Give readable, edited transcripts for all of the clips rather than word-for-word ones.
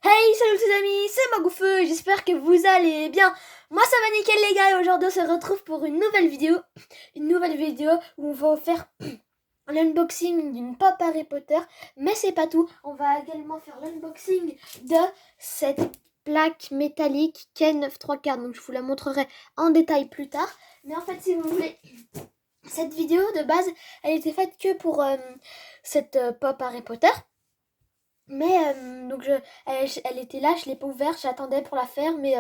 Hey, salut les amis, c'est Magoufeu, j'espère que vous allez bien. Moi ça va nickel les gars et aujourd'hui on se retrouve pour une nouvelle vidéo. Une nouvelle vidéo où on va faire l'unboxing d'une pop Harry Potter. Mais c'est pas tout, on va également faire l'unboxing de cette plaque métallique Ken 9/3/4. Donc je vous la montrerai en détail plus tard. Mais en fait si vous voulez, cette vidéo de base, elle était faite que pour cette pop Harry Potter. Mais donc elle était là, je l'ai pas ouverte, j'attendais pour la faire, mais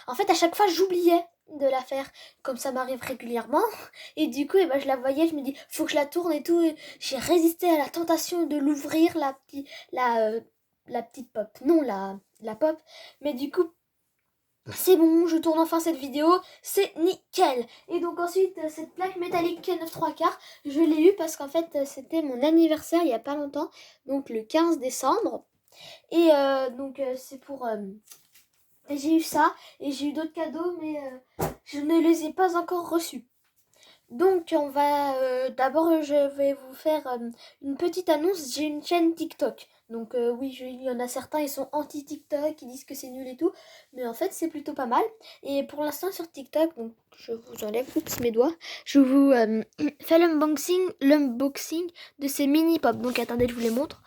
en fait à chaque fois j'oubliais de la faire, comme ça m'arrive régulièrement. Et du coup je la voyais, je me dis faut que je la tourne et tout. Et j'ai résisté à la tentation de l'ouvrir, la petite pop, non la pop. Mais du coup c'est bon, je tourne enfin cette vidéo, c'est nickel. Et donc ensuite, cette plaque métallique 9/3/4, je l'ai eue parce qu'en fait, c'était mon anniversaire il y a pas longtemps, donc le 15 décembre. Et c'est pour... j'ai eu ça, et j'ai eu d'autres cadeaux, mais je ne les ai pas encore reçus. Donc on va d'abord je vais vous faire une petite annonce. J'ai une chaîne TikTok. Donc oui, il y en a certains, ils sont anti-TikTok, ils disent que c'est nul et tout. Mais en fait, c'est plutôt pas mal. Et pour l'instant sur TikTok, donc je vous enlève mes doigts. Je vous fais l'unboxing de ces mini pop. Donc attendez, je vous les montre.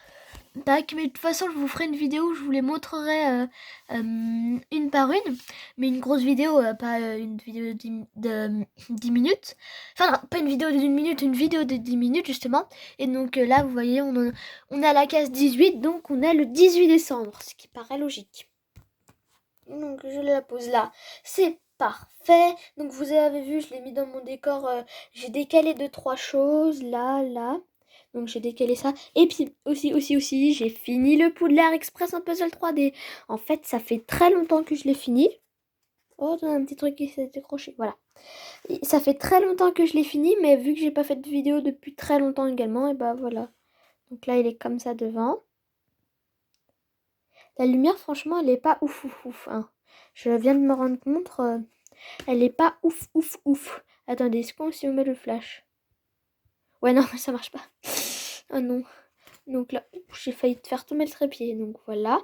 Tac, mais de toute façon, je vous ferai une vidéo où je vous les montrerai une par une. Mais une grosse vidéo, pas une vidéo de 10 minutes. Enfin, non, pas une vidéo d'une minute, une vidéo de 10 minutes, justement. Et donc là, vous voyez, on est à la case 18, donc on est le 18 décembre, ce qui paraît logique. Donc je la pose là. C'est parfait. Donc vous avez vu, je l'ai mis dans mon décor. J'ai décalé 2-3 choses, là. Donc j'ai décalé ça. Et puis aussi, j'ai fini le Poudlard Express en puzzle 3D. En fait, ça fait très longtemps que je l'ai fini. Oh, il y a un petit truc qui s'est décroché. Voilà. Et ça fait très longtemps que je l'ai fini, mais vu que j'ai pas fait de vidéo depuis très longtemps également, et bah voilà. Donc là, il est comme ça devant. La lumière, franchement, elle est pas ouf, hein. Je viens de me rendre compte, elle est pas ouf. Attendez, est-ce qu'on si on met le flash? Ouais, non, ça marche pas. Oh non. Donc là, j'ai failli te faire tomber le trépied. Donc voilà.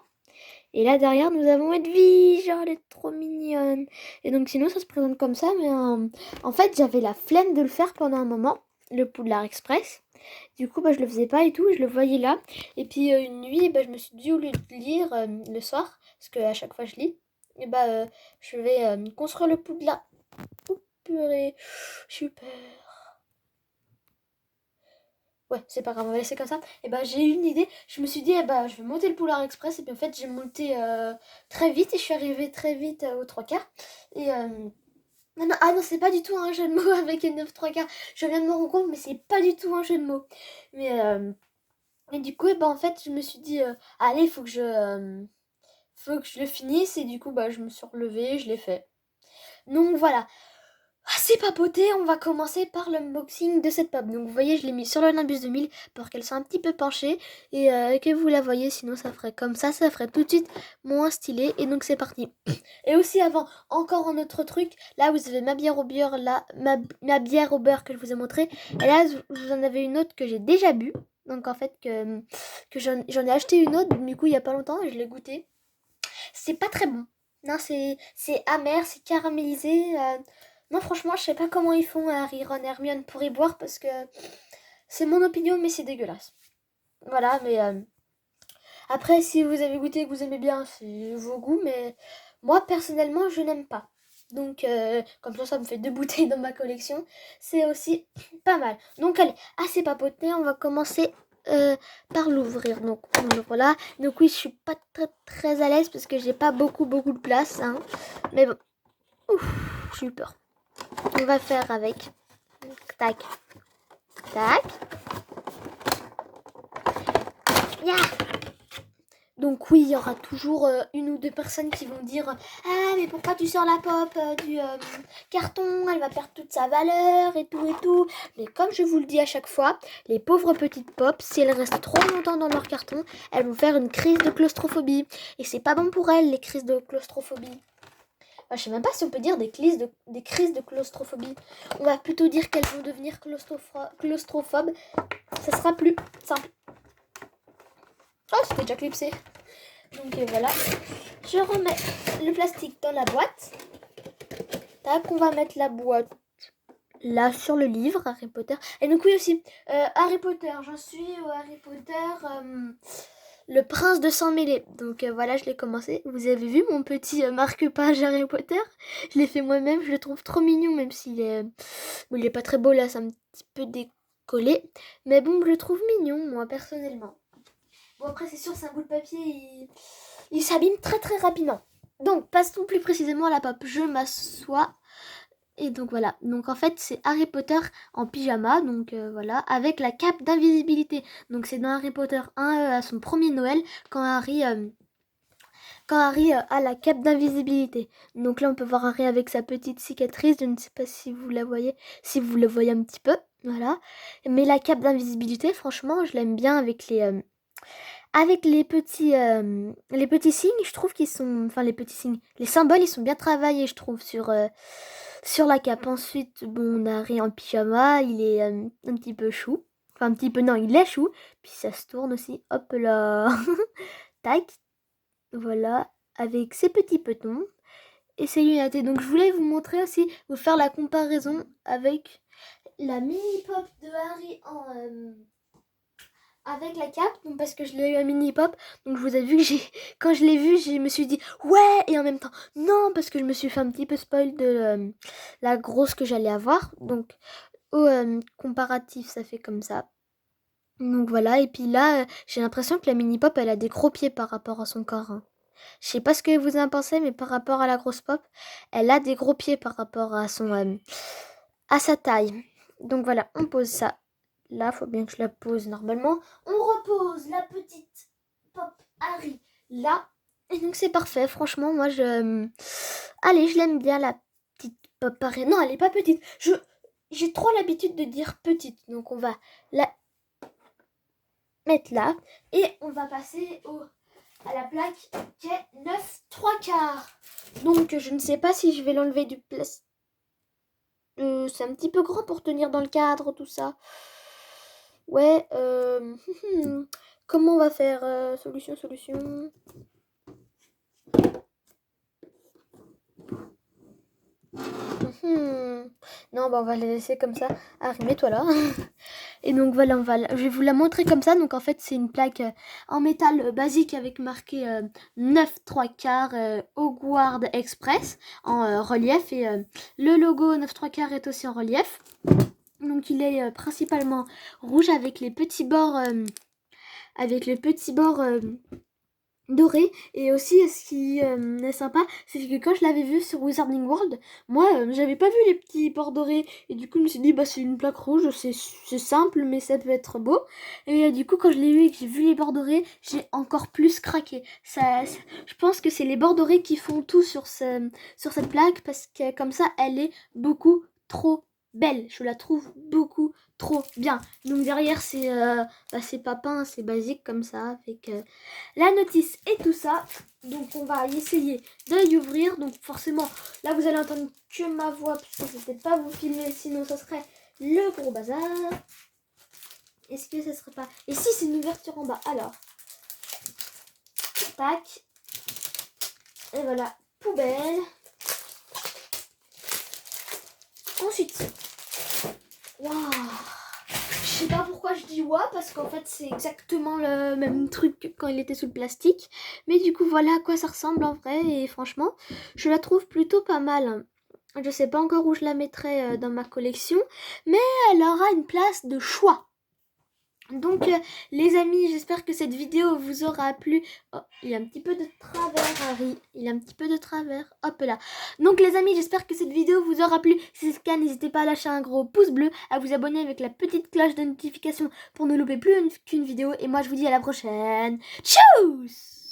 Et là derrière, nous avons Edwige. Oh, elle est trop mignonne. Et donc sinon, ça se présente comme ça. Mais en fait, j'avais la flemme de le faire pendant un moment. Le Poudlard Express. Du coup, je le faisais pas et tout. Je le voyais là. Et puis une nuit, je me suis dit, au lieu de lire le soir, parce qu'à chaque fois je lis, et je vais construire le Poudlard. Oh purée. Super. Ouais, c'est pas grave, on va laisser comme ça. Et j'ai eu une idée. Je me suis dit, je vais monter le Polar Express. Et puis en fait, j'ai monté très vite. Et je suis arrivée très vite aux 3/4. Et non, c'est pas du tout un jeu de mots avec une 9/3/4. Je viens de me rendre compte, mais c'est pas du tout un jeu de mots. Mais et du coup, en fait, je me suis dit, allez, faut que je le finisse. Et du coup, je me suis relevée, je l'ai fait. Donc voilà. C'est papoté, on va commencer par l'unboxing de cette pop. Donc vous voyez, je l'ai mis sur le Nimbus 2000 pour qu'elle soit un petit peu penchée et que vous la voyez, sinon ça ferait comme ça ferait tout de suite moins stylé. Et donc c'est parti. Et aussi avant, encore un autre truc, là vous avez ma bière au beurre, là, ma bière au beurre que je vous ai montré. Et là vous en avez une autre que j'ai déjà bu. Donc en fait que j'en ai acheté une autre, du coup il y a pas longtemps et je l'ai goûté. C'est pas très bon. Non, c'est amer, c'est caramélisé. Non, franchement, je sais pas comment ils font Harry, Ron et Hermione pour y boire parce que c'est mon opinion, mais c'est dégueulasse. Voilà, mais après, si vous avez goûté et que vous aimez bien, c'est vos goûts, mais moi, personnellement, je n'aime pas. Donc, comme ça me fait 2 bouteilles dans ma collection. C'est aussi pas mal. Donc, allez, assez papoté, on va commencer par l'ouvrir. Donc, on ouvre là. Donc, oui, je suis pas très à l'aise parce que j'ai pas beaucoup de place. Hein. Mais bon, ouf, j'ai eu peur. On va faire avec. Tac. Yeah. Donc oui, il y aura toujours une ou deux personnes qui vont dire ah mais pourquoi tu sors la pop du carton, elle va perdre toute sa valeur et tout. Mais comme je vous le dis à chaque fois, les pauvres petites pop, si elles restent trop longtemps dans leur carton, elles vont faire une crise de claustrophobie. Et c'est pas bon pour elles, les crises de claustrophobie. Je sais même pas si on peut dire des crises de claustrophobie. On va plutôt dire qu'elles vont devenir claustrophobes. Ça sera plus simple. Oh, c'était déjà clipsé. Donc voilà, je remets le plastique dans la boîte. Tac, on va mettre la boîte là sur le livre Harry Potter. Et donc oui aussi, Harry Potter, j'en suis au Harry Potter, le prince de sang mêlé. Donc voilà, je l'ai commencé. Vous avez vu mon petit marque-page Harry Potter? Je l'ai fait moi-même, je le trouve trop mignon, même s'il est, bon, il est pas très beau là, c'est un petit peu décollé. Mais bon, je le trouve mignon, moi, personnellement. Bon, après, c'est sûr, c'est un bout de papier, il s'abîme très très rapidement. Donc, passons plus précisément à la pop. Je m'assois. Et donc voilà, donc en fait c'est Harry Potter en pyjama, donc voilà, avec la cape d'invisibilité. Donc c'est dans Harry Potter 1 à son premier Noël, quand Harry a la cape d'invisibilité. Donc là on peut voir Harry avec sa petite cicatrice, je ne sais pas si vous la voyez, si vous le voyez un petit peu, voilà. Mais la cape d'invisibilité, franchement, je l'aime bien avec les petits signes, je trouve qu'ils sont, enfin les petits signes, les symboles, ils sont bien travaillés, je trouve, sur la cape. Ensuite, bon, on a Harry en pyjama, il est un petit peu chou. Enfin, un petit peu, non, il est chou. Puis ça se tourne aussi, hop là. Tac, voilà, avec ses petits petons et ses lunettes. Et donc, je voulais vous montrer aussi, vous faire la comparaison avec la mini-pop de Harry avec la cape, donc parce que je l'ai eu à mini pop, donc je vous ai vu que quand je l'ai vu, je me suis dit ouais, et en même temps non, parce que je me suis fait un petit peu spoil de la grosse que j'allais avoir, donc au comparatif ça fait comme ça, donc voilà. Et puis là j'ai l'impression que la mini pop elle a des gros pieds par rapport à son corps, hein. Je sais pas ce que vous en pensez, mais par rapport à la grosse pop, elle a des gros pieds par rapport à à sa taille. Donc voilà, on pose ça. Là, faut bien que je la pose normalement. On repose la petite pop Harry là. Et donc c'est parfait. Franchement, moi allez, je l'aime bien la petite pop Harry. Non, elle est pas petite. J'ai trop l'habitude de dire petite. Donc on va la mettre là. Et on va passer à la plaque qui est 9 3/4. Donc je ne sais pas si je vais l'enlever du plastique. C'est un petit peu grand pour tenir dans le cadre, tout ça. Ouais, comment on va faire? Solution. Non, bah on va les laisser comme ça. Arrimez-toi là. Et donc voilà, je vais vous la montrer comme ça. Donc en fait, c'est une plaque en métal basique avec marqué 9 3/4 Hogwarts Express en relief. Et le logo 9 3/4 est aussi en relief. Donc il est principalement rouge avec les petits bords dorés. Et aussi ce qui est sympa, c'est que quand je l'avais vu sur Wizarding World, moi j'avais pas vu les petits bords dorés, et du coup je me suis dit bah c'est une plaque rouge, c'est simple mais ça peut être beau. Et du coup quand je l'ai vu et que j'ai vu les bords dorés, j'ai encore plus craqué. Je pense que c'est les bords dorés qui font tout sur cette plaque, parce que comme ça elle est beaucoup trop belle, je la trouve beaucoup trop bien. Donc derrière c'est pas peint, c'est basique comme ça, avec la notice et tout ça. Donc on va essayer de y ouvrir. Donc forcément là vous allez entendre que ma voix, puisque je ne sais pas vous filmer, sinon ça serait le gros bazar. Est-ce que ça serait pas... Et si c'est une ouverture en bas, alors tac, et voilà, poubelle. Ensuite, waouh, je sais pas pourquoi je dis waouh, parce qu'en fait c'est exactement le même truc que quand il était sous le plastique. Mais du coup voilà à quoi ça ressemble en vrai, et franchement je la trouve plutôt pas mal. Je sais pas encore où je la mettrai dans ma collection, mais elle aura une place de choix. Donc les amis, j'espère que cette vidéo vous aura plu. Oh, il y a un petit peu de travers, Harry. Il y a un petit peu de travers. Hop là. Donc les amis, j'espère que cette vidéo vous aura plu. Si c'est le cas, n'hésitez pas à lâcher un gros pouce bleu, à vous abonner avec la petite cloche de notification pour ne louper plus qu'une vidéo. Et moi, je vous dis à la prochaine. Tchuss!